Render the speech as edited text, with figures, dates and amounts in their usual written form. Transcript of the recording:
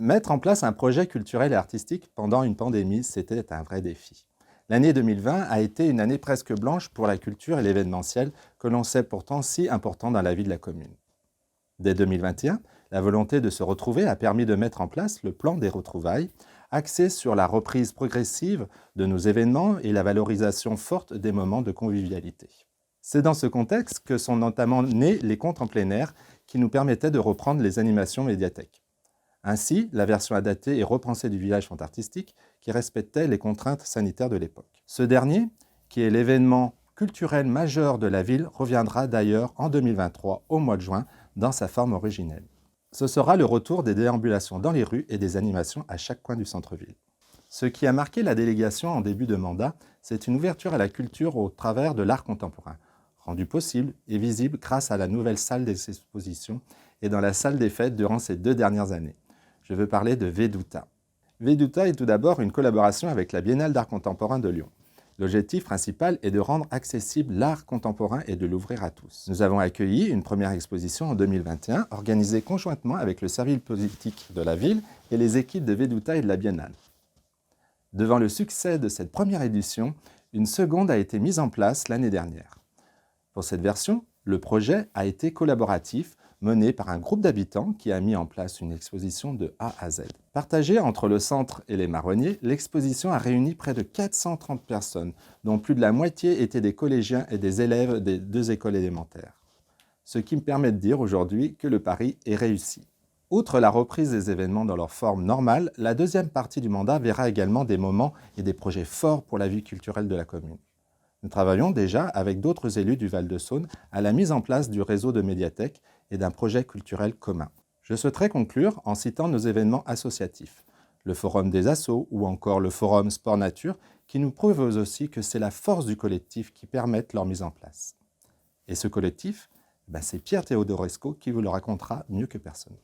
Mettre en place un projet culturel et artistique pendant une pandémie, c'était un vrai défi. L'année 2020 a été une année presque blanche pour la culture et l'événementiel, que l'on sait pourtant si important dans la vie de la commune. Dès 2021, la volonté de se retrouver a permis de mettre en place le plan des retrouvailles, axé sur la reprise progressive de nos événements et la valorisation forte des moments de convivialité. C'est dans ce contexte que sont notamment nés les contes en plein air qui nous permettaient de reprendre les animations médiathèques. Ainsi, la version adaptée et repensée du village fantastique qui respectait les contraintes sanitaires de l'époque. Ce dernier, qui est l'événement culturel majeur de la ville, reviendra d'ailleurs en 2023, au mois de juin, dans sa forme originelle. Ce sera le retour des déambulations dans les rues et des animations à chaque coin du centre-ville. Ce qui a marqué la délégation en début de mandat, c'est une ouverture à la culture au travers de l'art contemporain, rendu possible et visible grâce à la nouvelle salle des expositions et dans la salle des fêtes durant ces 2 dernières années. Je veux parler de Veduta. Veduta est tout d'abord une collaboration avec la Biennale d'art contemporain de Lyon. L'objectif principal est de rendre accessible l'art contemporain et de l'ouvrir à tous. Nous avons accueilli une première exposition en 2021, organisée conjointement avec le service politique de la ville et les équipes de Veduta et de la Biennale. Devant le succès de cette première édition, une seconde a été mise en place l'année dernière. Pour cette version, le projet a été collaboratif, mené par un groupe d'habitants qui a mis en place une exposition de A à Z. Partagée entre le centre et les Marronniers, l'exposition a réuni près de 430 personnes, dont plus de la moitié étaient des collégiens et des élèves des 2 écoles élémentaires. Ce qui me permet de dire aujourd'hui que le pari est réussi. Outre la reprise des événements dans leur forme normale, la deuxième partie du mandat verra également des moments et des projets forts pour la vie culturelle de la commune. Nous travaillons déjà avec d'autres élus du Val-de-Saône à la mise en place du réseau de médiathèques et d'un projet culturel commun. Je souhaiterais conclure en citant nos événements associatifs, le Forum des Assos ou encore le Forum Sport Nature, qui nous prouvent aussi que c'est la force du collectif qui permettent leur mise en place. Et ce collectif, c'est Pierre Theodorescu qui vous le racontera mieux que personne.